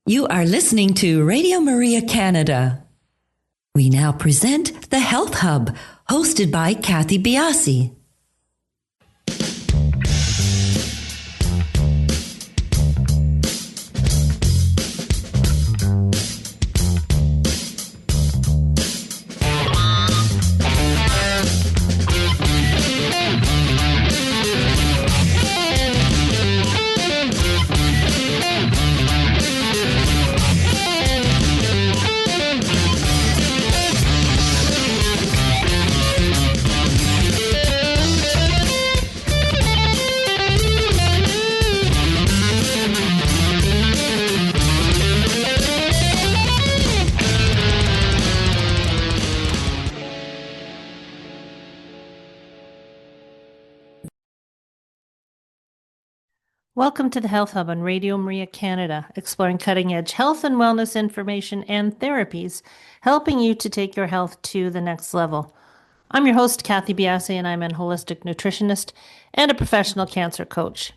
You are listening to Radio Maria Canada. We now present the Health Hub, hosted by Cathy Biase. Welcome to the Health Hub on Radio Maria Canada, exploring cutting-edge health and wellness information and therapies, helping you to take your health to the next level. I'm your host, Cathy Biase, and I'm a holistic nutritionist and a professional cancer coach.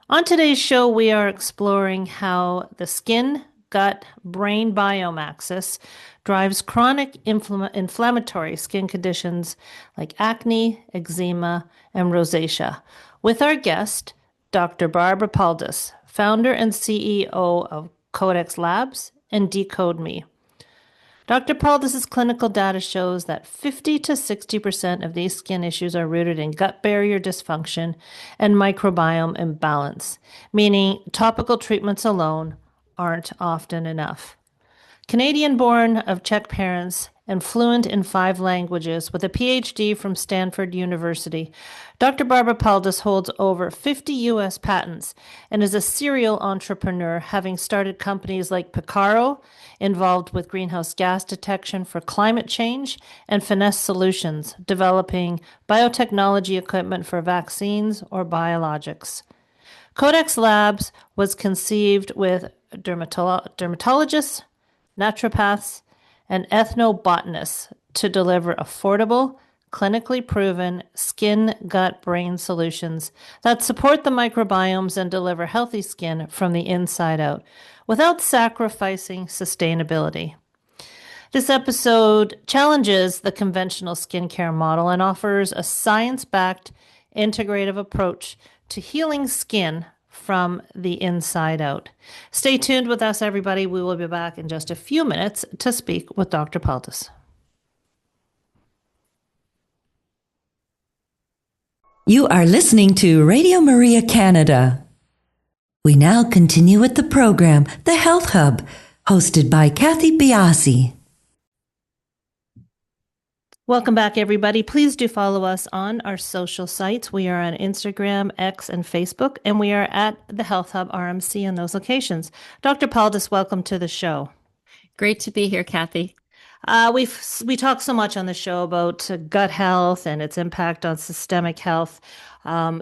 On today's show, we are exploring how the skin, gut, brain biome axis drives chronic inflammatory skin conditions like acne, eczema, and rosacea, with our guest, Dr. Barbara Paldus, founder and CEO of Codex Labs and Decode Me. Dr. Paldus's clinical data shows that 50 to 60% of these skin issues are rooted in gut barrier dysfunction and microbiome imbalance, meaning topical treatments alone aren't often enough. Canadian-born of Czech parents and fluent in 5 languages with a PhD from Stanford University, Dr. Barbara Paldus holds over 50 U.S. patents and is a serial entrepreneur, having started companies like Picaro, involved with greenhouse gas detection for climate change, and Finesse Solutions, developing biotechnology equipment for vaccines or biologics. Codex Labs was conceived with dermatologists, naturopaths, and ethnobotanists to deliver affordable, clinically proven skin, gut, brain solutions that support the microbiomes and deliver healthy skin from the inside out without sacrificing sustainability. This episode challenges the conventional skincare model and offers a science-backed, integrative approach to healing skin from the inside out. Stay tuned with us, everybody. We will be back in just a few minutes to speak with Dr. Paldus. You are listening to Radio Maria Canada. We now continue with the program, The Health Hub, hosted by Cathy Biase. Welcome back, everybody. Please do follow us on our social sites. We are on Instagram, X, and Facebook, and we are at the Health Hub RMC on those locations. Dr. Paldus, welcome to the show. Great to be here, Cathy. We talk so much on the show about gut health and its impact on systemic health.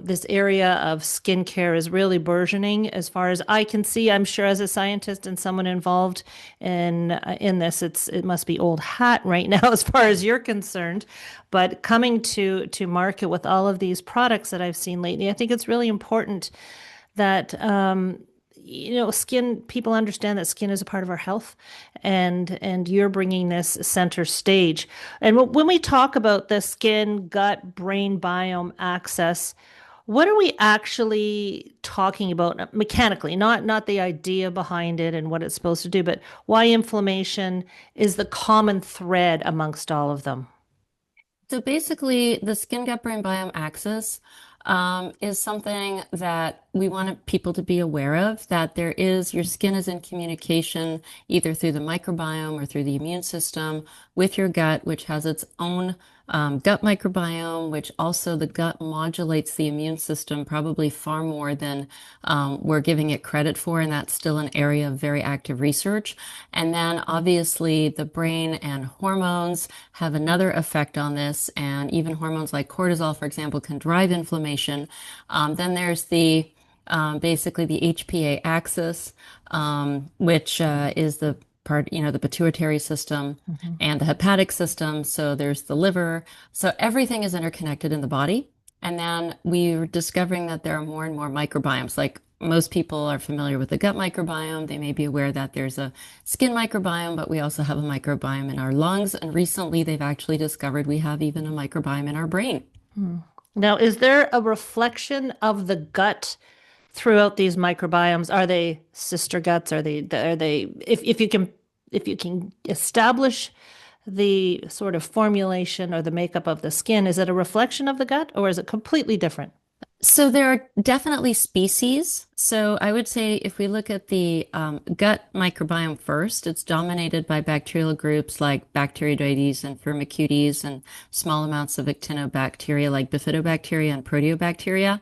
This area of skincare is really burgeoning, as far as I can see. I'm sure, as a scientist and someone involved in this, it must be old hat right now, as far as you're concerned. But coming to market with all of these products that I've seen lately, I think it's really important that skin, people understand that skin is a part of our health, and you're bringing this center stage. And when we talk about the skin, gut, brain biome axis, what are we actually talking about mechanically? Not the idea behind it and what it's supposed to do, but why inflammation is the common thread amongst all of them. So basically, the skin, gut, brain biome axis is something that we want people to be aware of, that your skin is in communication either through the microbiome or through the immune system with your gut, which has its own gut microbiome, which also the gut modulates the immune system probably far more than we're giving it credit for. And that's still an area of very active research. And then obviously the brain and hormones have another effect on this. And even hormones like cortisol, for example, can drive inflammation. Then there's basically the HPA axis, which is the part, the pituitary system and the hepatic system. So there's the liver. So everything is interconnected in the body. And then we're discovering that there are more and more microbiomes, like most people are familiar with the gut microbiome. They may be aware that there's a skin microbiome, but we also have a microbiome in our lungs. And recently, they've actually discovered we have even a microbiome in our brain. Now, is there a reflection of the gut throughout these microbiomes? Are they sister guts? Are they if you can establish the sort of formulation or the makeup of the skin, is it a reflection of the gut or is it completely different? So there are definitely species. So I would say if we look at the gut microbiome first, it's dominated by bacterial groups like Bacteroidetes and Firmicutes and small amounts of actinobacteria like Bifidobacteria and Proteobacteria.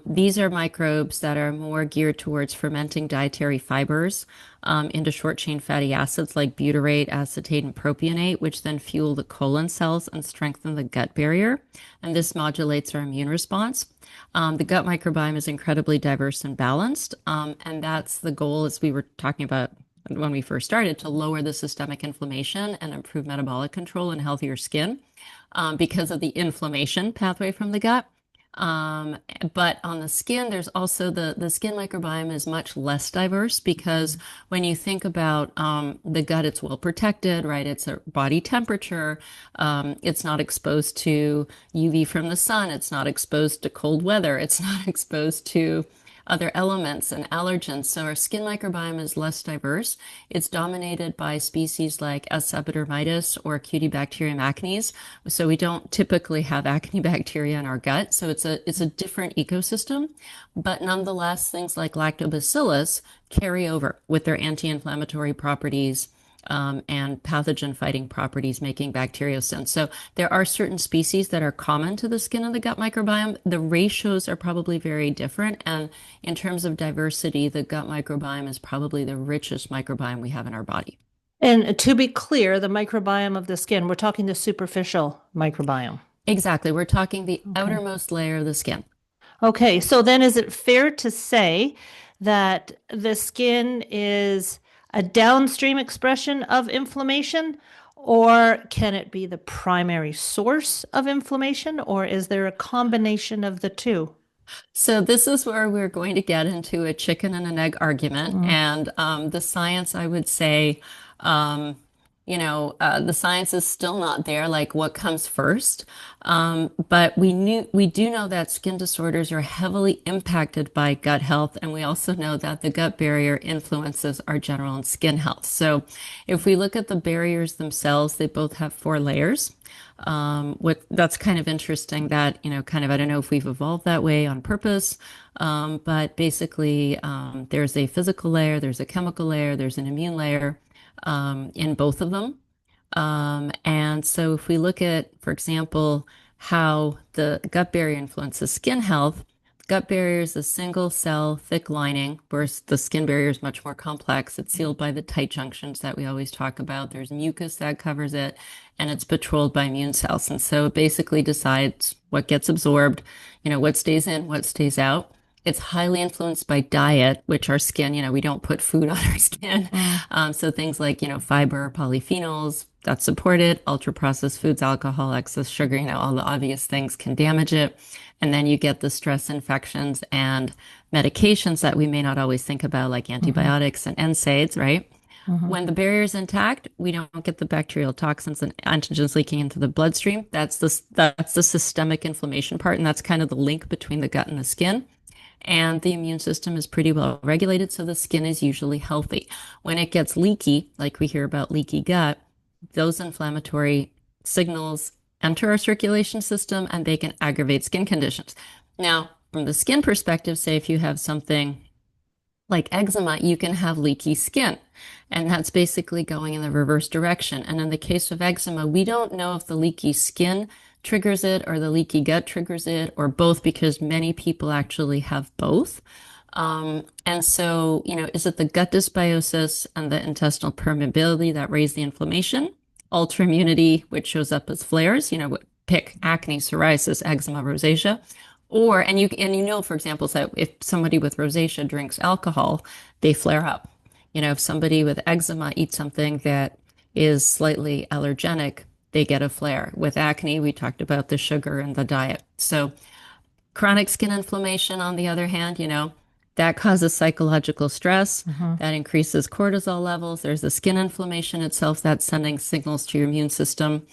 These are microbes that are more geared towards fermenting dietary fibers into short chain fatty acids like butyrate, acetate, and propionate, which then fuel the colon cells and strengthen the gut barrier. And this modulates our immune response. The gut microbiome is incredibly diverse and balanced. And that's the goal, as we were talking about when we first started, to lower the systemic inflammation and improve metabolic control and healthier skin because of the inflammation pathway from the gut. But on the skin, there's also the skin microbiome is much less diverse because when you think about the gut, it's well protected, right? It's a body temperature. It's not exposed to UV from the sun. It's not exposed to cold weather. It's not exposed to other elements and allergens. So our skin microbiome is less diverse. It's dominated by species like S. epidermidis or Cutibacterium acnes. So we don't typically have acne bacteria in our gut. So it's a different ecosystem. But nonetheless, things like lactobacillus carry over with their anti-inflammatory properties and pathogen fighting properties, making bacteriocin. So there are certain species that are common to the skin and the gut microbiome. The ratios are probably very different. And in terms of diversity, the gut microbiome is probably the richest microbiome we have in our body. And to be clear, the microbiome of the skin, we're talking the superficial microbiome. Exactly. We're talking the outermost layer of the skin. Okay, so then is it fair to say that the skin is a downstream expression of inflammation, or can it be the primary source of inflammation, or is there a combination of the two? So this is where we're going to get into a chicken and an egg argument. And the science, I would say, um, the science is still not there, like what comes first. But we do know that skin disorders are heavily impacted by gut health, and we also know that the gut barrier influences our general and skin health. So if we look at the barriers themselves, they both have four layers. That's kind of interesting that, I don't know if we've evolved that way on purpose. But basically, there's a physical layer, there's a chemical layer, there's an immune layer, in both of them. And so if we look at, for example, how the gut barrier influences skin health, gut barrier is a single cell thick lining, whereas the skin barrier is much more complex. It's sealed by the tight junctions that we always talk about. There's mucus that covers it, and it's patrolled by immune cells. And so it basically decides what gets absorbed, what stays in, what stays out. It's highly influenced by diet, which our skin, we don't put food on our skin. So things like, fiber, polyphenols, that's supported, ultra processed foods, alcohol, excess sugar, all the obvious things can damage it. And then you get the stress infections and medications that we may not always think about, like antibiotics and NSAIDs, right? When the barrier is intact, we don't get the bacterial toxins and antigens leaking into the bloodstream. That's the systemic inflammation part, and that's kind of the link between the gut and the skin. And the immune system is pretty well regulated, so the skin is usually healthy. When it gets leaky, like we hear about leaky gut, those inflammatory signals enter our circulation system and they can aggravate skin conditions. Now, from the skin perspective, say if you have something like eczema, you can have leaky skin. And that's basically going in the reverse direction. And in the case of eczema, we don't know if the leaky skin triggers it or the leaky gut triggers it or both, because many people actually have both. And so, is it the gut dysbiosis and the intestinal permeability that raise the inflammation? Autoimmunity, which shows up as flares, pick acne, psoriasis, eczema, rosacea. For example, that if somebody with rosacea drinks alcohol, they flare up. If somebody with eczema eats something that is slightly allergenic, they get a flare. With acne, we talked about the sugar and the diet. So chronic skin inflammation, on the other hand, That causes psychological stress. That increases cortisol levels. There's the skin inflammation itself that's sending signals to your immune system.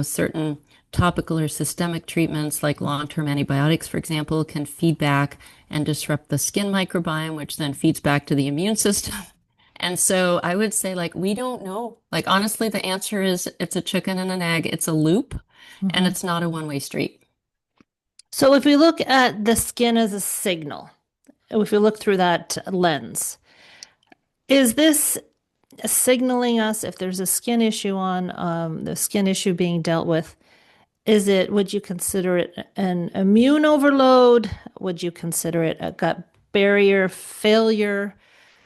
Certain topical or systemic treatments like long-term antibiotics, for example, can feed back and disrupt the skin microbiome, which then feeds back to the immune system. And so I would say, we don't know. Honestly, the answer is it's a chicken and an egg. It's a loop, and it's not a one-way street. So if we look at the skin as a signal, if we look through that lens, is this signaling us if there's a skin issue on the skin issue being dealt with? Would you consider it an immune overload? Would you consider it a gut barrier failure,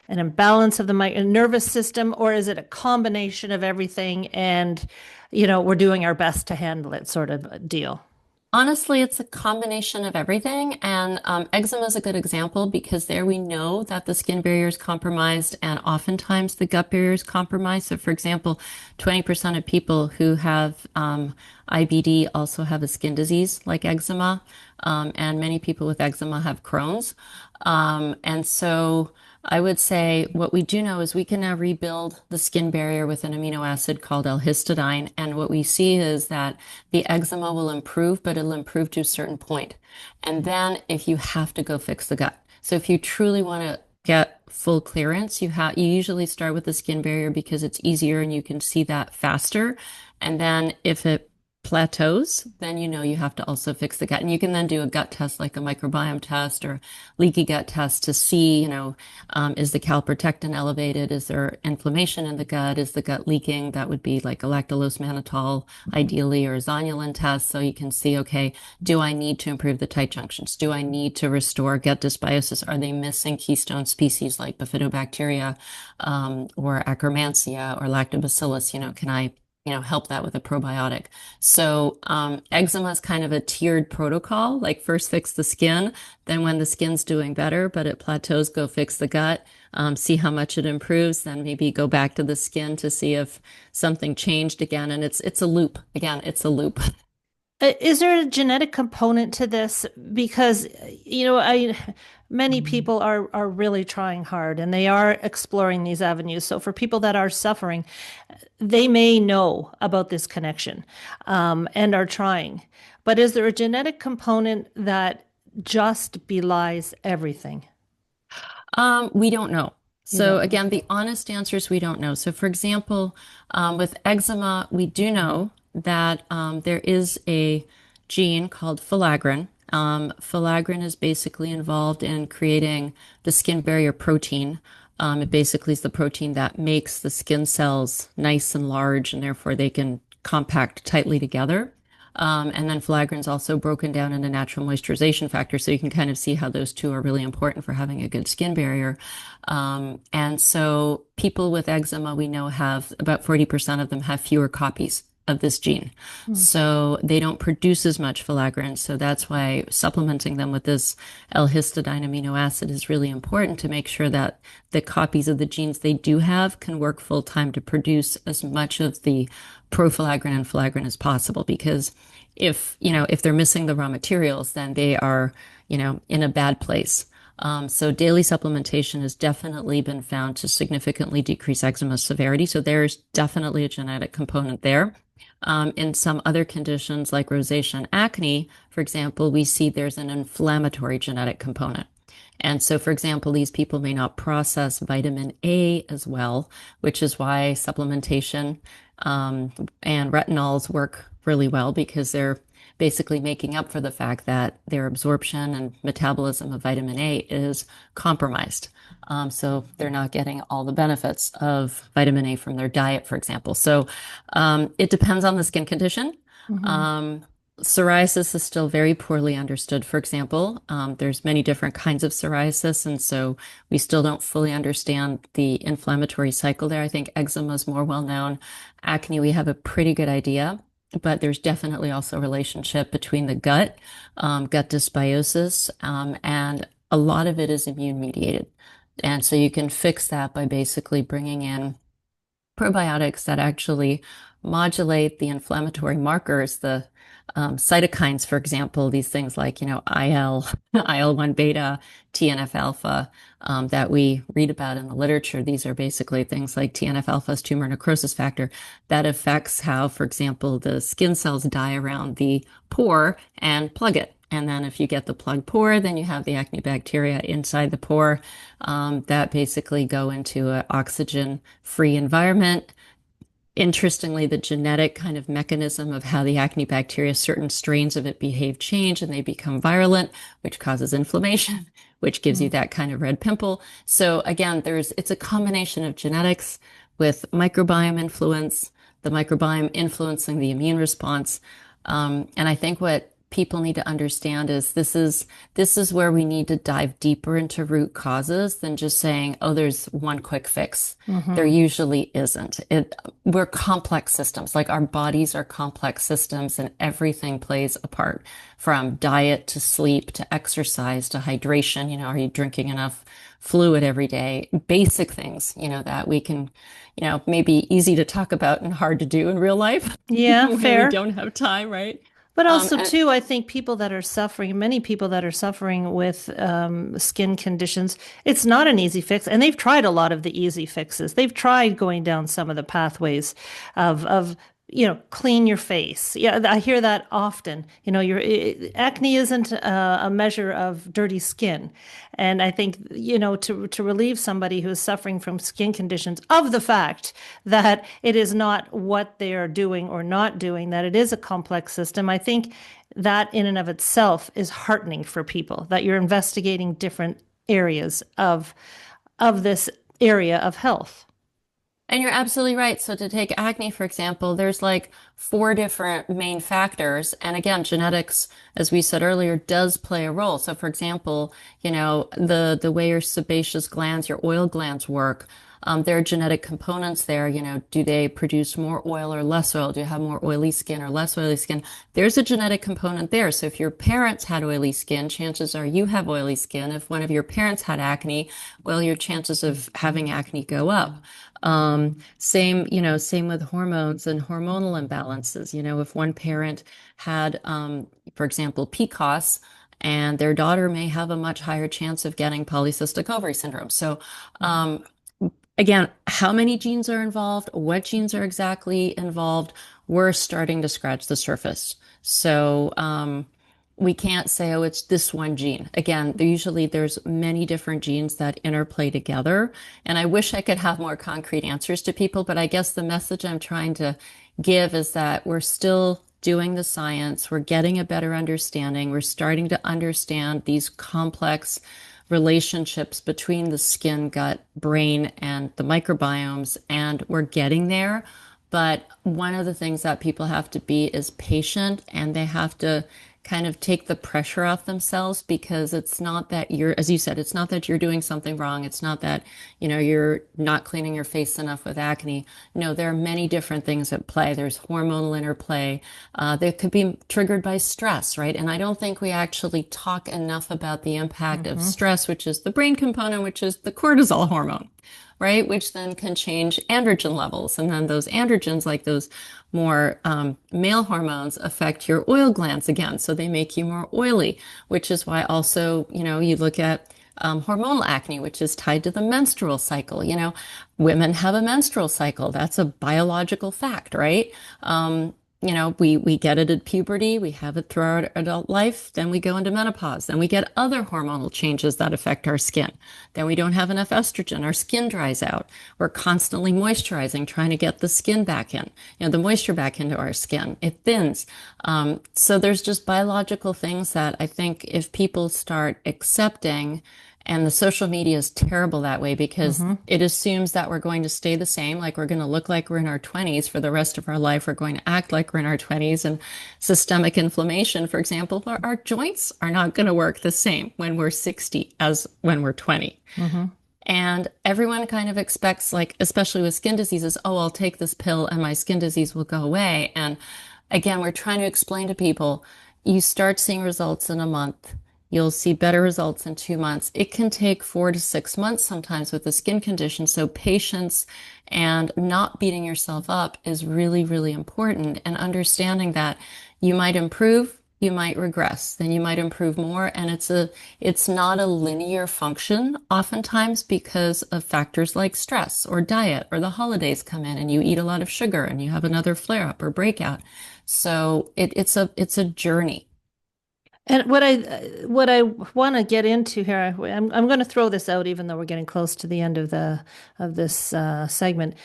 an imbalance of the nervous system, or is it a combination of everything and, we're doing our best to handle it sort of deal? Honestly, it's a combination of everything. And eczema is a good example because there we know that the skin barrier is compromised and oftentimes the gut barrier is compromised. So, for example, 20% of people who have IBD also have a skin disease like eczema. And many people with eczema have Crohn's. And so I would say what we do know is we can now rebuild the skin barrier with an amino acid called L-histidine. And what we see is that the eczema will improve, but it'll improve to a certain point. And then if you have to go fix the gut. So if you truly want to get full clearance, you usually start with the skin barrier because it's easier and you can see that faster. And then if it plateaus, then you have to also fix the gut. And you can then do a gut test like a microbiome test or leaky gut test to see, is the calprotectin elevated? Is there inflammation in the gut? Is the gut leaking? That would be like a lactulose mannitol, ideally, or a zonulin test. So you can see, okay, do I need to improve the tight junctions? Do I need to restore gut dysbiosis? Are they missing keystone species like bifidobacteria, or Akkermansia or lactobacillus? Can I help that with a probiotic. So eczema is kind of a tiered protocol, like first fix the skin, then when the skin's doing better, but it plateaus, go fix the gut, see how much it improves, then maybe go back to the skin to see if something changed again. And it's a loop. Again, it's a loop. Is there a genetic component to this? Because, many people are really trying hard and they are exploring these avenues. So for people that are suffering, they may know about this connection and are trying. But is there a genetic component that just belies everything? We don't know. So again, the honest answer is we don't know. So for example, with eczema, we do know that there is a gene called filaggrin. Filaggrin is basically involved in creating the skin barrier protein. It basically is the protein that makes the skin cells nice and large, and therefore they can compact tightly together. And then filaggrin is also broken down into natural moisturization factor. So you can kind of see how those two are really important for having a good skin barrier. And so people with eczema, we know have about 40% of them have fewer copies of this gene. So they don't produce as much filaggrin. So that's why supplementing them with this L-histidine amino acid is really important to make sure that the copies of the genes they do have can work full time to produce as much of the profilaggrin and filaggrin as possible. Because if they're missing the raw materials, then they are, in a bad place. So daily supplementation has definitely been found to significantly decrease eczema severity. So there's definitely a genetic component there. In some other conditions like rosacea and acne, for example, we see there's an inflammatory genetic component. And so, for example, these people may not process vitamin A as well, which is why supplementation and retinols work really well because they're basically making up for the fact that their absorption and metabolism of vitamin A is compromised. So they're not getting all the benefits of vitamin A from their diet, for example. So it depends on the skin condition. Psoriasis is still very poorly understood, for example. There's many different kinds of psoriasis, and so we still don't fully understand the inflammatory cycle there. I think eczema is more well known. Acne, we have a pretty good idea. But there's definitely also a relationship between the gut dysbiosis, and a lot of it is immune mediated. And so you can fix that by basically bringing in probiotics that actually modulate the inflammatory markers, the cytokines, for example, these things like, IL-1 beta, TNF alpha, that we read about in the literature. These are basically things like TNF alpha's tumor necrosis factor that affects how, for example, the skin cells die around the pore and plug it. And then if you get the plugged pore, then you have the acne bacteria inside the pore that basically go into an oxygen-free environment. Interestingly, the genetic kind of mechanism of how the acne bacteria, certain strains of it behave change and they become virulent, which causes inflammation, which gives you that kind of red pimple. So again, it's a combination of genetics with microbiome influence, the microbiome influencing the immune response. And I think what people need to understand is this is where we need to dive deeper into root causes than just saying, oh, there's one quick fix. There usually isn't. We're complex systems, like our bodies are complex systems, and everything plays a part, from diet to sleep to exercise to hydration. Are you drinking enough fluid every day? Basic things, that we can, maybe easy to talk about and hard to do in real life. Yeah, fair. We don't have time, right? But also, too, I think many people that are suffering with skin conditions, it's not an easy fix. And they've tried a lot of the easy fixes. They've tried going down some of the pathways of clean your face. Yeah, I hear that often. Acne isn't a measure of dirty skin. And I think, to relieve somebody who's suffering from skin conditions of the fact that it is not what they are doing or not doing, that it is a complex system, I think that in and of itself is heartening for people, that you're investigating different areas of this area of health. And you're absolutely right. So to take acne, for example, there's like 4 different main factors. And again, genetics, as we said earlier, does play a role. So for example, the way your sebaceous glands, your oil glands work, there are genetic components there. Do they produce more oil or less oil? Do you have more oily skin or less oily skin? There's a genetic component there. So if your parents had oily skin, chances are you have oily skin. If one of your parents had acne, well, your chances of having acne go up. Same with hormones and hormonal imbalances. If one parent had, for example, PCOS, and their daughter may have a much higher chance of getting polycystic ovary syndrome. So, again, how many genes are involved? What genes are exactly involved? We're starting to scratch the surface. So, we can't say, oh, it's this one gene. Again, there's many different genes that interplay together. And I wish I could have more concrete answers to people, but I guess the message I'm trying to give is that we're still doing the science. We're getting a better understanding. We're starting to understand these complex relationships between the skin, gut, brain, and the microbiomes, and we're getting there. But one of the things that people have to be is patient, and they have to kind of take the pressure off themselves, because it's not that as you said, it's not that you're doing something wrong. It's not that, you're not cleaning your face enough with acne. No, there are many different things at play. There's hormonal interplay. They could be triggered by stress, right? And I don't think we actually talk enough about the impact of stress, which is the brain component, which is the cortisol hormone, right? Which then can change androgen levels. And then those androgens, like those more male hormones, affect your oil glands again. So they make you more oily, which is why also, you look at hormonal acne, which is tied to the menstrual cycle. Women have a menstrual cycle. That's a biological fact, right? We get it at puberty, we have it through our adult life, then we go into menopause, then we get other hormonal changes that affect our skin. Then we don't have enough estrogen, our skin dries out. We're constantly moisturizing, trying to get the skin back in, the moisture back into our skin. It thins. So there's just biological things that I think if people start accepting. And the social media is terrible that way, because it assumes that we're going to stay the same, like we're going to look like we're in our 20s for the rest of our life. We're going to act like we're in our 20s. And systemic inflammation, for example, our joints are not going to work the same when we're 60 as when we're 20. And everyone kind of expects, like, especially with skin diseases, oh, I'll take this pill and my skin disease will go away. And again, we're trying to explain to people, you start seeing results in a month. You'll see better results in 2 months. It can take 4 to 6 months sometimes with a skin condition. So patience and not beating yourself up is really, really important. And understanding that you might improve, you might regress, then you might improve more. And it's not a linear function oftentimes because of factors like stress or diet or the holidays come in and you eat a lot of sugar and you have another flare up or breakout. So it's a journey. And what I want to get into here, I'm going to throw this out, even though we're getting close to the end of this segment.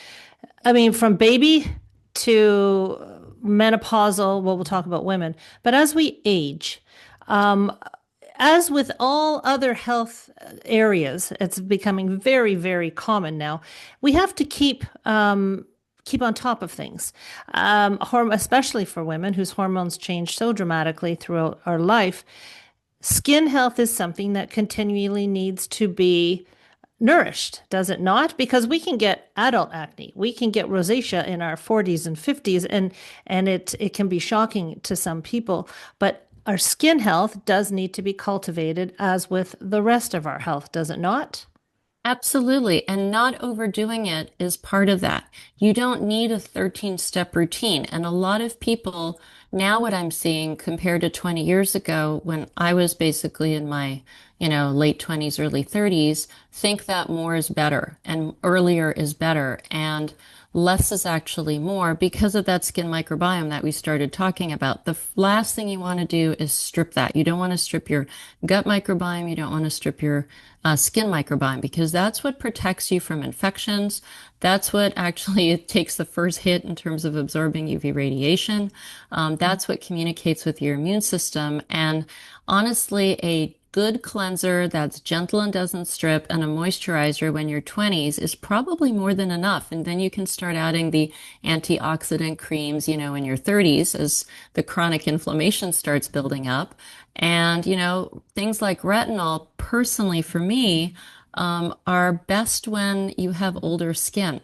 I mean, from baby to menopausal, well, we'll talk about women, but as we age, as with all other health areas, it's becoming very, very common now. We have to keep on top of things, especially for women whose hormones change so dramatically throughout our life. Skin health is something that continually needs to be nourished, does it not? Because we can get adult acne, we can get rosacea in our 40s and 50s, and it can be shocking to some people. But our skin health does need to be cultivated as with the rest of our health, does it not? Absolutely. And not overdoing it is part of that. You don't need a 13-step routine. And a lot of people now, what I'm seeing compared to 20 years ago, when I was basically in my, late 20s, early 30s, think that more is better and earlier is better. And less is actually more because of that skin microbiome that we started talking about. The last thing you want to do is strip that. You don't want to strip your gut microbiome. You don't want to strip your skin microbiome because that's what protects you from infections. That's what actually it takes the first hit in terms of absorbing UV radiation. That's what communicates with your immune system. And honestly, a good cleanser that's gentle and doesn't strip and a moisturizer when you're 20s is probably more than enough. And then you can start adding the antioxidant creams, in your 30s as the chronic inflammation starts building up. And, things like retinol, personally for me, are best when you have older skin.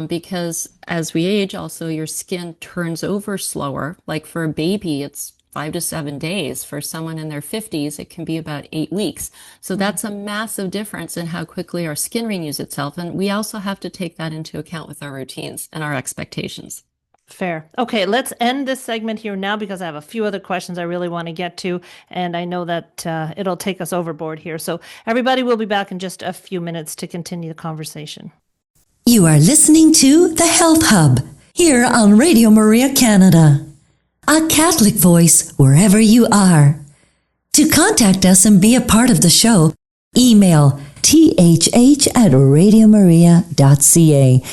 Because as we age, also your skin turns over slower. Like for a baby, it's 5 to 7 days. For someone in their 50s, it can be about 8 weeks. So that's a massive difference in how quickly our skin renews itself. And we also have to take that into account with our routines and our expectations. Fair. Okay, let's end this segment here now because I have a few other questions I really want to get to, and I know that it'll take us overboard here. So everybody will be back in just a few minutes to continue the conversation. You are listening to The Health Hub here on Radio Maria Canada. A Catholic voice wherever you are. To contact us and be a part of the show, email thh@radiomaria.ca.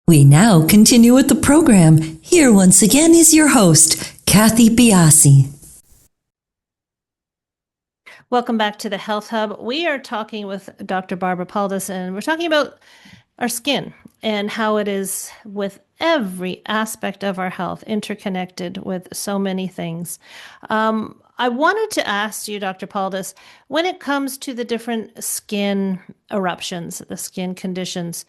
We now continue with the program. Here once again is your host, Cathy Biase. Welcome back to the Health Hub. We are talking with Dr. Barbara Paldus, and we're talking about our skin and how it is with every aspect of our health interconnected with so many things. I wanted to ask you, Dr. Paldus, when it comes to the different skin eruptions, the skin conditions,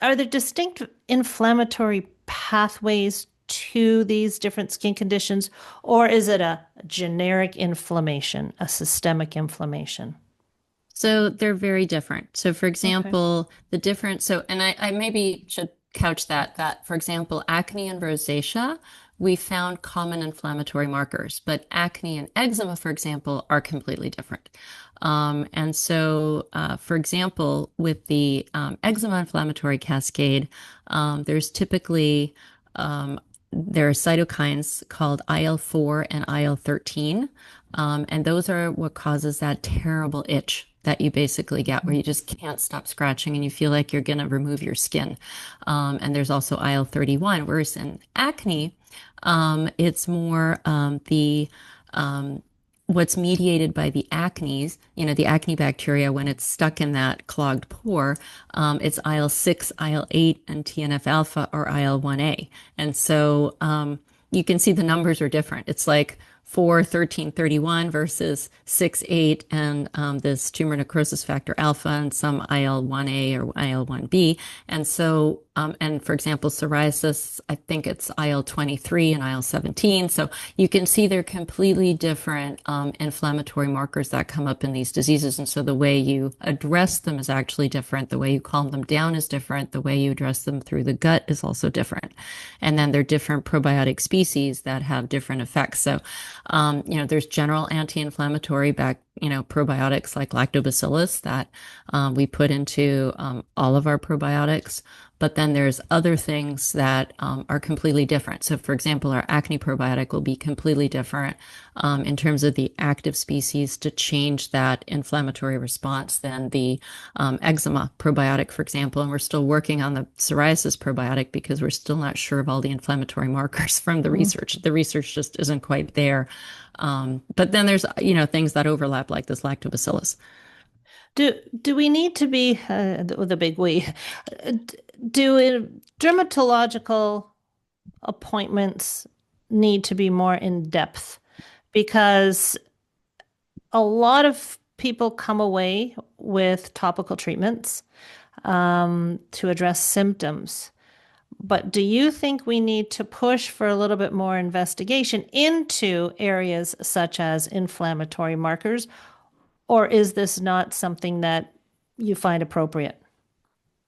are there distinct inflammatory pathways to these different skin conditions, or is it a generic inflammation, a systemic inflammation? So they're very different. So for example, and I maybe should couch that, for example, acne and rosacea, we found common inflammatory markers, but acne and eczema, for example, are completely different. And so, for example, with the eczema inflammatory cascade, there's typically there are cytokines called IL-4 and IL-13, and those are what causes that terrible itch that you basically get where you just can't stop scratching and you feel like you're going to remove your skin. And there's also IL-31, whereas in acne, it's more what's mediated by the acne, the acne bacteria when it's stuck in that clogged pore. It's IL-6, IL-8, and TNF alpha or IL-1A. And so you can see the numbers are different. It's like 4, 13, 31 versus 6, 8, and this tumor necrosis factor alpha and some IL-1A or IL-1B. And so And for example, psoriasis, I think it's IL-23 and IL-17. So you can see they're completely different inflammatory markers that come up in these diseases. And so the way you address them is actually different. The way you calm them down is different. The way you address them through the gut is also different. And then there are different probiotic species that have different effects. So, there's general anti-inflammatory probiotics like lactobacillus that we put into all of our probiotics. But then there's other things that are completely different. So, for example, our acne probiotic will be completely different in terms of the active species to change that inflammatory response than the eczema probiotic, for example. And we're still working on the psoriasis probiotic because we're still not sure of all the inflammatory markers from the research. The research just isn't quite there. But then there's, things that overlap like this lactobacillus. Do we need to be the big we? Do dermatological appointments need to be more in depth? Because a lot of people come away with topical treatments to address symptoms. But do you think we need to push for a little bit more investigation into areas such as inflammatory markers, or is this not something that you find appropriate?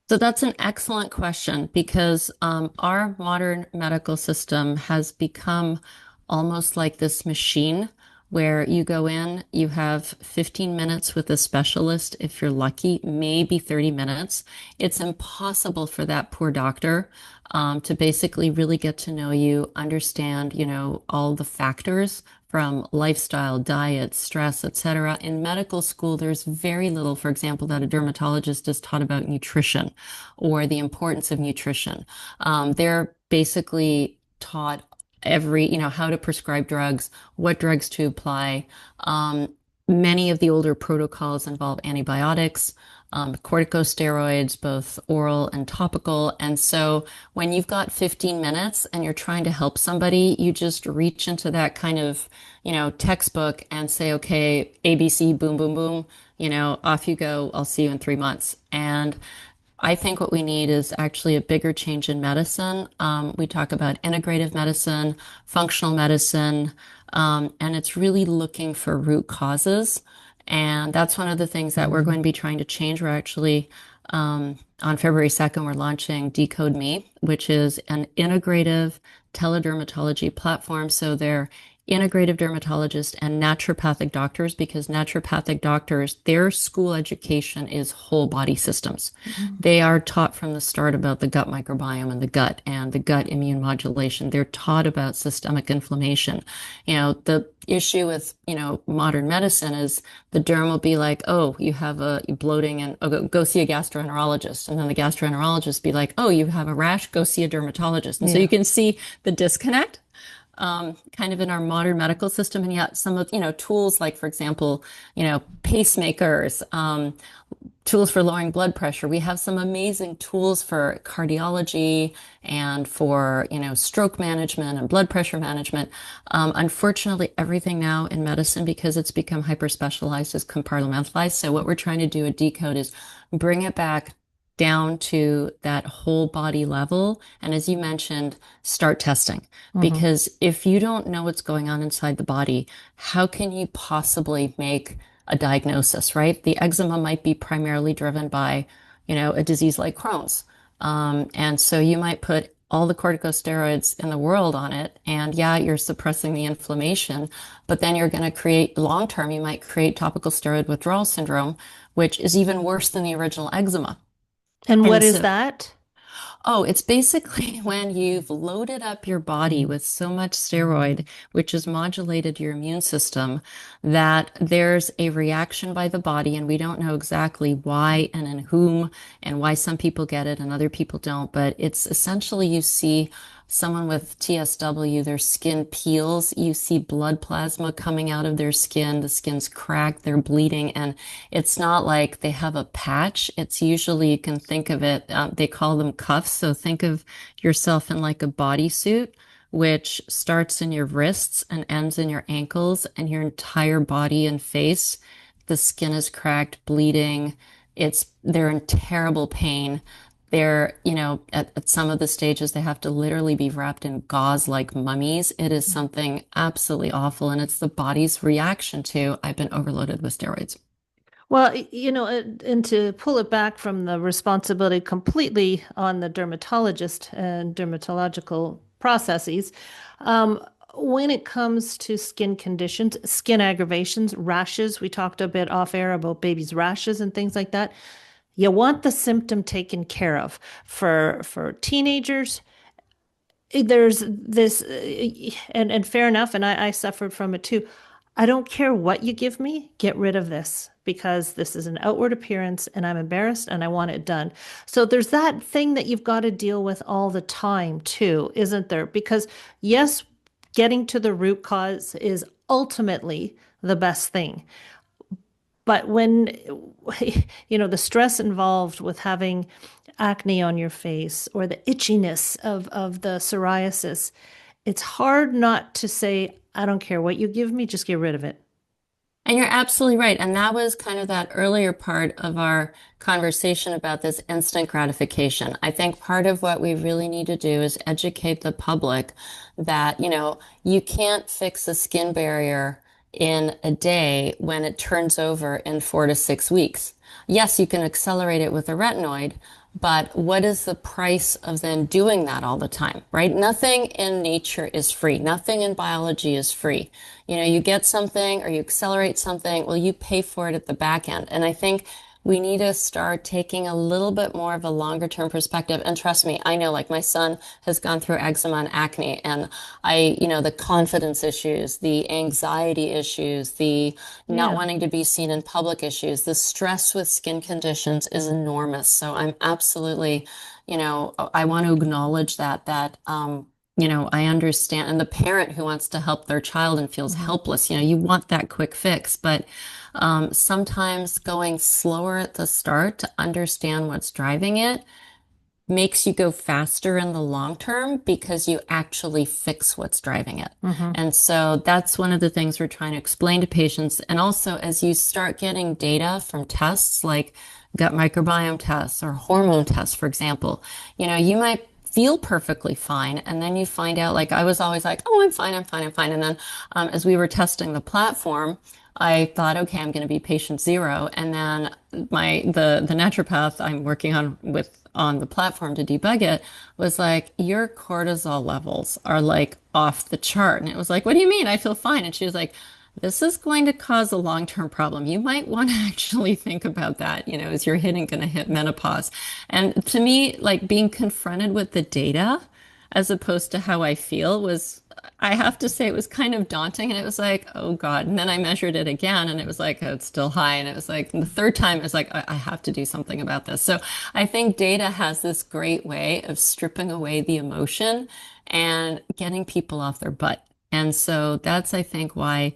So that's an excellent question because our modern medical system has become almost like this machine where you go in, you have 15 minutes with a specialist, if you're lucky, maybe 30 minutes. It's impossible for that poor doctor to basically really get to know you, understand, all the factors from lifestyle, diet, stress, etc. In medical school, there's very little, for example, that a dermatologist is taught about nutrition or the importance of nutrition. They're basically taught how to prescribe drugs, what drugs to apply. Many of the older protocols involve antibiotics, corticosteroids, both oral and topical. And so when you've got 15 minutes and you're trying to help somebody, you just reach into that kind of, textbook and say, okay, ABC, boom, boom, boom, off you go. I'll see you in 3 months. And I think what we need is actually a bigger change in medicine. We talk about integrative medicine, functional medicine, and it's really looking for root causes. And that's one of the things that we're going to be trying to change. We're actually, on February 2nd, we're launching Decode Me, which is an integrative teledermatology platform. So they're integrative dermatologists and naturopathic doctors, because naturopathic doctors, their school education is whole body systems. They are taught from the start about the gut microbiome and the gut immune modulation. They're taught about systemic inflammation. The issue with, modern medicine is the derm will be like, oh, you have a bloating and go see a gastroenterologist. And then the gastroenterologist be like, oh, you have a rash, go see a dermatologist. And so you can see the disconnect kind of in our modern medical system. And yet some of, tools like, for example, pacemakers, tools for lowering blood pressure. We have some amazing tools for cardiology and for, stroke management and blood pressure management. Unfortunately, everything now in medicine, because it's become hyper specialized, is compartmentalized. So what we're trying to do at Decode is bring it back down to that whole body level. And as you mentioned, start testing. Because if you don't know what's going on inside the body, how can you possibly make a diagnosis, right? The eczema might be primarily driven by, a disease like Crohn's. And so you might put all the corticosteroids in the world on it. And yeah, you're suppressing the inflammation, but then you're going to create long term, you might create topical steroid withdrawal syndrome, which is even worse than the original eczema. And what is that? Oh, it's basically when you've loaded up your body with so much steroid, which has modulated your immune system, that there's a reaction by the body, and we don't know exactly why and in whom, and why some people get it and other people don't. But it's essentially you see someone with TSW, their skin peels, you see blood plasma coming out of their skin, the skin's cracked, they're bleeding, and it's not like they have a patch. It's usually, you can think of it, they call them cuffs. So think of yourself in like a bodysuit, which starts in your wrists and ends in your ankles and your entire body and face. The skin is cracked, bleeding. They're in terrible pain. They're, at some of the stages, they have to literally be wrapped in gauze like mummies. It is something absolutely awful. And it's the body's reaction to, I've been overloaded with steroids. Well, and to pull it back from the responsibility completely on the dermatologist and dermatological processes, um, when it comes to skin conditions, skin aggravations, rashes, we talked a bit off air about babies' rashes and things like that. You want the symptom taken care of. For teenagers, there's this, and fair enough, and I suffered from it too. I don't care what you give me, get rid of this because this is an outward appearance and I'm embarrassed and I want it done. So there's that thing that you've got to deal with all the time too, isn't there? Because yes, getting to the root cause is ultimately the best thing. But when, the stress involved with having acne on your face or the itchiness of the psoriasis, it's hard not to say, I don't care what you give me, just get rid of it. And you're absolutely right. And that was kind of that earlier part of our conversation about this instant gratification. I think part of what we really need to do is educate the public that, you can't fix a skin barrier in a day when it turns over in 4 to 6 weeks. Yes, you can accelerate it with a retinoid, but what is the price of then doing that all the time, right? Nothing in nature is free. Nothing in biology is free. You get something or you accelerate something, well, you pay for it at the back end. And I think we need to start taking a little bit more of a longer term perspective. And trust me, I know like my son has gone through eczema and acne and the confidence issues, the anxiety issues, the not Yeah. wanting to be seen in public issues, the stress with skin conditions is enormous. So I'm absolutely, I want to acknowledge that, I understand. And the parent who wants to help their child and feels Mhm. helpless, you want that quick fix, but sometimes going slower at the start to understand what's driving it makes you go faster in the long term because you actually fix what's driving it. Mhm. And so that's one of the things we're trying to explain to patients. And also, as you start getting data from tests like gut microbiome tests or hormone tests, for example, you might feel perfectly fine. And then you find out, like, I was always like, oh, I'm fine, I'm fine, I'm fine. And then as we were testing the platform, I thought, okay, I'm going to be patient zero. And then the naturopath I'm working on the platform to debug it was like, your cortisol levels are like off the chart. And it was like, what do you mean? I feel fine. And she was like, this is going to cause a long-term problem. You might want to actually think about that, as you're going to hit menopause. And to me, like being confronted with the data as opposed to how I feel was, I have to say, it was kind of daunting. And it was like, oh God. And then I measured it again and it was like, oh, it's still high. And it was like, the third time, it was like, I have to do something about this. So I think data has this great way of stripping away the emotion and getting people off their butt. And so that's, I think, why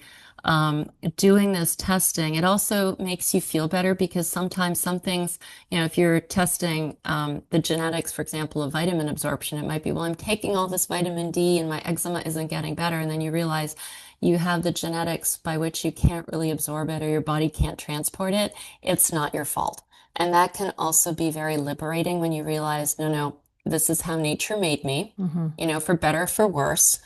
doing this testing, it also makes you feel better because sometimes some things, if you're testing the genetics, for example, of vitamin absorption, it might be, well, I'm taking all this vitamin D and my eczema isn't getting better. And then you realize you have the genetics by which you can't really absorb it or your body can't transport it. It's not your fault. And that can also be very liberating when you realize, no, no, this is how nature made me, Mhm. for better, for worse.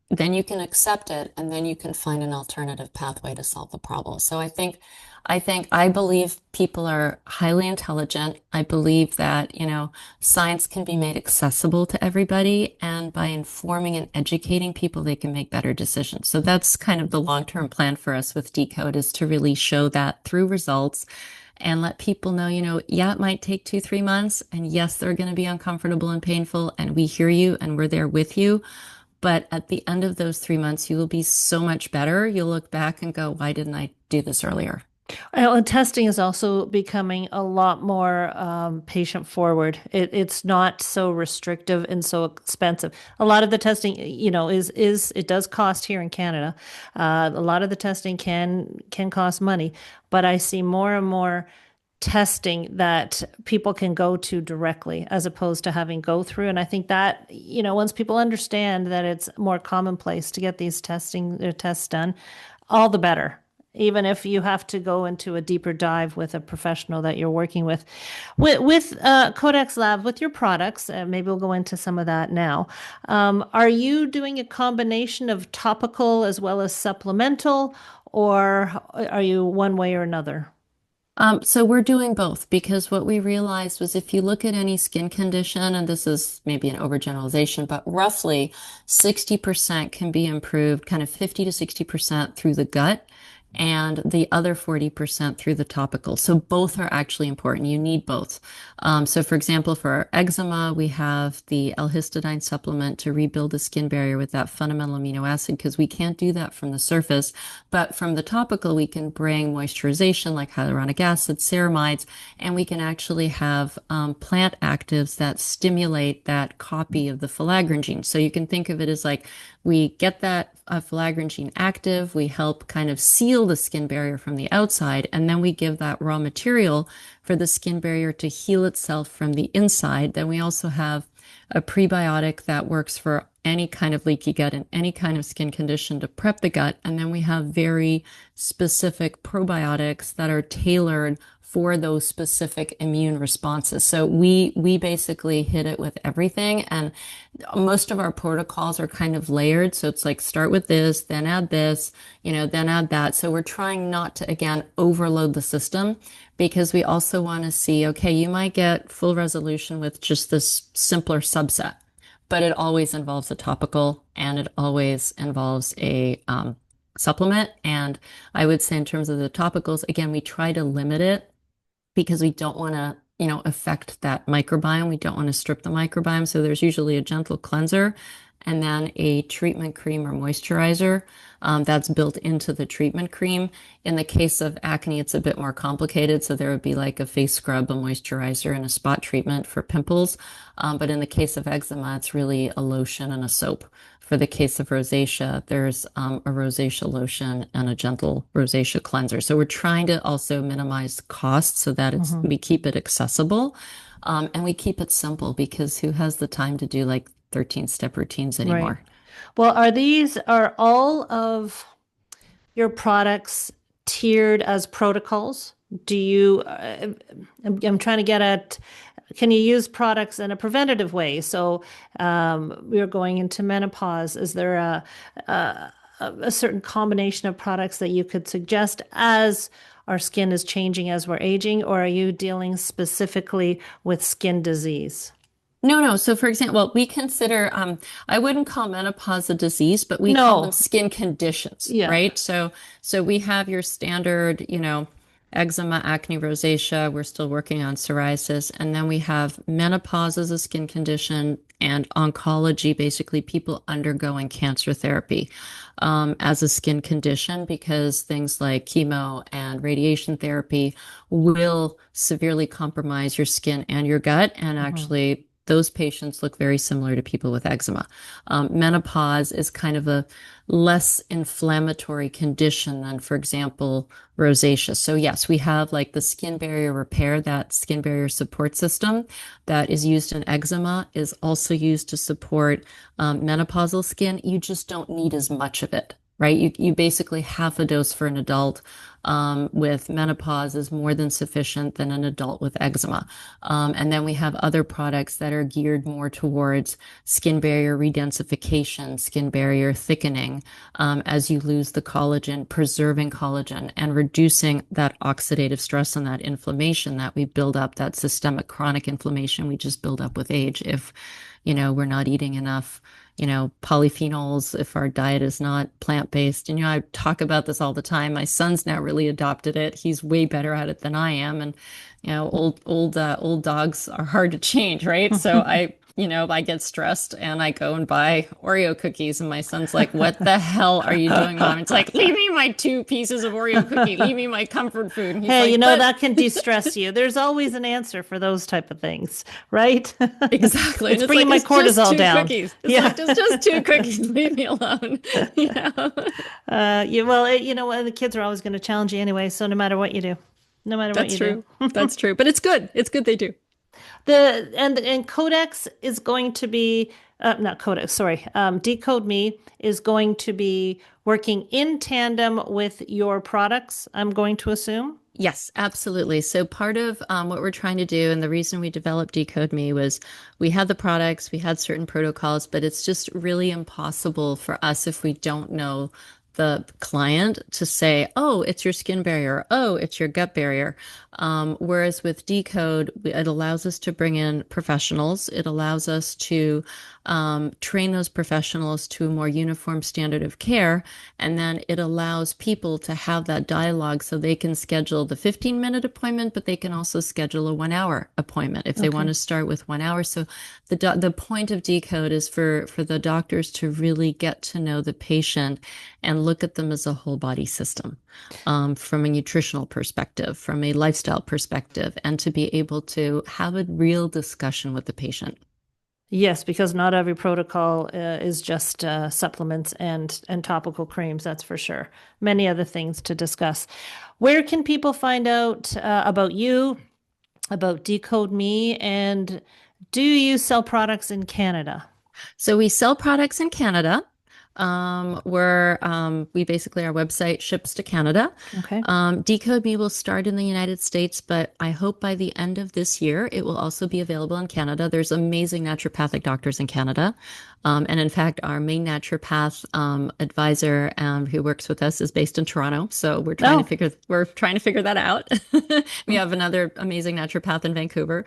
Then you can accept it and then you can find an alternative pathway to solve the problem. So I believe people are highly intelligent. I believe that, science can be made accessible to everybody. And by informing and educating people, they can make better decisions. So that's kind of the long-term plan for us with Decode, is to really show that through results and let people know, yeah, it might take 2, 3 months. And yes, they're going to be uncomfortable and painful. And we hear you and we're there with you. But at the end of those 3 months, you will be so much better. You'll look back and go, why didn't I do this earlier? And testing is also becoming a lot more patient forward. It's not so restrictive and so expensive. A lot of the testing, is it does cost here in Canada. A lot of the testing can cost money, but I see more and more testing that people can go to directly as opposed to having go through. And I think that, once people understand that it's more commonplace to get these tests done, all the better. even if you have to go into a deeper dive with a professional that you're working with. With Codex Labs, with your products, maybe we'll go into some of that now. Are you doing a combination of topical as well as supplemental, or are you one way or another? So we're doing both because what we realized was if you look at any skin condition, and this is maybe an overgeneralization, but roughly 60% can be improved, kind of 50 to 60% through the gut, and the other 40% through the topical. So both are actually important. You need both. So for example, for our eczema, we have the L-histidine supplement to rebuild the skin barrier with that fundamental amino acid because we can't do that from the surface. But from the topical, we can bring moisturization like hyaluronic acid, ceramides, and we can actually have plant actives that stimulate that copy of the filaggrin gene. So you can think of it as like we get that filaggrin gene active, we help kind of seal the skin barrier from the outside, and then we give that raw material for the skin barrier to heal itself from the inside. Then we also have a prebiotic that works for any kind of leaky gut and any kind of skin condition to prep the gut. And then we have very specific probiotics that are tailored for those specific immune responses. So we basically hit it with everything. And most of our protocols are kind of layered. So it's like start with this, then add this, then add that. So we're trying not to, again, overload the system because we also want to see, okay, you might get full resolution with just this simpler subset, but it always involves a topical and it always involves a supplement. And I would say in terms of the topicals, again, we try to limit it because we don't want to, affect that microbiome. We don't want to strip the microbiome. So there's usually a gentle cleanser and then a treatment cream or moisturizer that's built into the treatment cream. In the case of acne, it's a bit more complicated. So there would be like a face scrub, a moisturizer, and a spot treatment for pimples. But in the case of eczema, it's really a lotion and a soap. For the case of rosacea, there's a rosacea lotion and a gentle rosacea cleanser. So we're trying to also minimize costs so that we keep it accessible and we keep it simple because who has the time to do like 13-step routines anymore? Right. Well, are all of your products tiered as protocols? Do you, I'm trying to get at, can you use products in a preventative way? So we're going into menopause. Is there a certain combination of products that you could suggest as our skin is changing as we're aging, or are you dealing specifically with skin disease? No. So for example, we consider, I wouldn't call menopause a disease, but we call them skin conditions, right? So we have your standard, eczema, acne, rosacea. We're still working on psoriasis. And then we have menopause as a skin condition and oncology, basically people undergoing cancer therapy as a skin condition because things like chemo and radiation therapy will severely compromise your skin and your gut. And actually, those patients look very similar to people with eczema. Menopause is kind of a less inflammatory condition than, for example, rosacea. So yes, we have like the skin barrier repair, that skin barrier support system that is used in eczema is also used to support menopausal skin. You just don't need as much of it, right? You basically half a dose for an adult with menopause is more than sufficient than an adult with eczema. And then we have other products that are geared more towards skin barrier redensification, skin barrier thickening, as you lose the collagen, preserving collagen and reducing that oxidative stress and that inflammation that we build up, that systemic chronic inflammation we just build up with age if, we're not eating enough polyphenols, if our diet is not plant-based. And, I talk about this all the time. My son's now really adopted it. He's way better at it than I am. And, old dogs are hard to change, right? So I get stressed and I go and buy Oreo cookies. And my son's like, what the hell are you doing, Mom? It's like, leave me my 2 pieces of Oreo cookie. Leave me my comfort food. And he's hey, like, that can de-stress you. There's always an answer for those type of things, right? Exactly. It's bringing my cortisol down. Cookies. It's just 2 cookies. Leave me alone. The kids are always going to challenge you anyway. So no matter what you do, That's true. That's true. But it's good. It's good they do. And Codex is going to be not Codex, sorry, Decode Me is going to be working in tandem with your products, I'm going to assume? Yes, absolutely. So part of what we're trying to do, and the reason we developed Decode Me was we had the products, we had certain protocols, but it's just really impossible for us if we don't know the client to say, oh, it's your skin barrier, oh, it's your gut barrier. Whereas with Decode, it allows us to bring in professionals. It allows us to train those professionals to a more uniform standard of care. And then it allows people to have that dialogue so they can schedule the 15-minute appointment, but they can also schedule a 1 hour appointment if they want to start with 1 hour. So the point of Decode is for the doctors to really get to know the patient and look at them as a whole body system, from a nutritional perspective, from a lifestyle perspective, and to be able to have a real discussion with the patient. Yes, because not every protocol is just supplements and topical creams, that's for sure. Many other things to discuss. Where can people find out about you, about Decode Me, and do you sell products in Canada? So we sell products in Canada. We basically, our website ships to Canada. Okay. Decode Me will start in the United States, but I hope by the end of this year, it will also be available in Canada. There's amazing naturopathic doctors in Canada. And in fact, our main naturopath advisor who works with us is based in Toronto. So we're trying to figure that out. We have another amazing naturopath in Vancouver.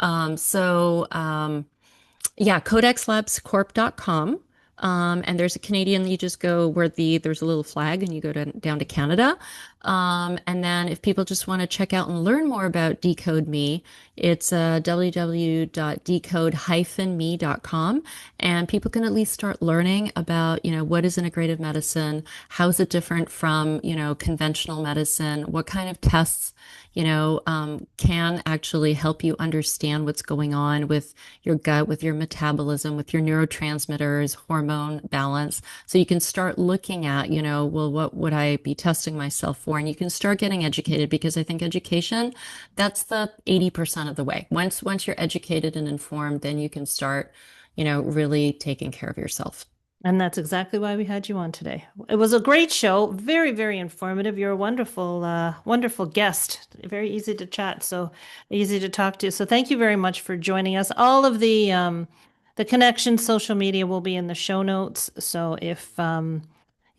codexlabscorp.com. And there's a Canadian, you just go where there's a little flag and you go down to Canada. And then if people just want to check out and learn more about Decode Me, it's www.decode-me.com. And people can at least start learning about, what is integrative medicine? How is it different from, conventional medicine? What kind of tests, can actually help you understand what's going on with your gut, with your metabolism, with your neurotransmitters, hormone balance. So you can start looking at, what would I be testing myself for? And you can start getting educated, because I think education, that's the 80% of the way. Once you're educated and informed, then you can start, really taking care of yourself. And that's exactly why we had you on today. It was a great show, very, very informative. You're a wonderful, wonderful guest, very easy to chat, so easy to talk to. So thank you very much for joining us. All of the connections, social media will be in the show notes. So if you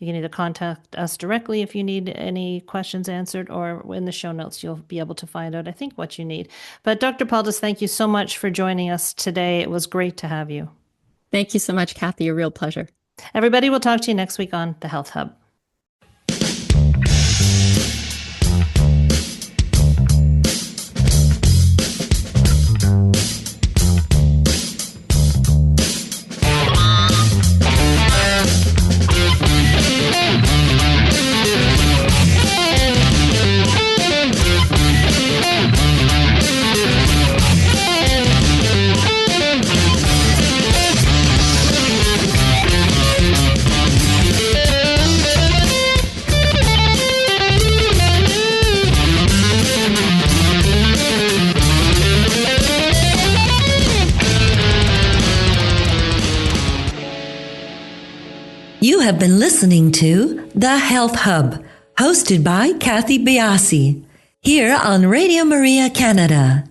can either contact us directly if you need any questions answered, or in the show notes, you'll be able to find out, I think, what you need. But Dr. Paldus, thank you so much for joining us today. It was great to have you. Thank you so much, Cathy. A real pleasure. Everybody, we'll talk to you next week on The Health Hub. You have been listening to The Health Hub, hosted by Cathy Biase, here on Radio Maria Canada.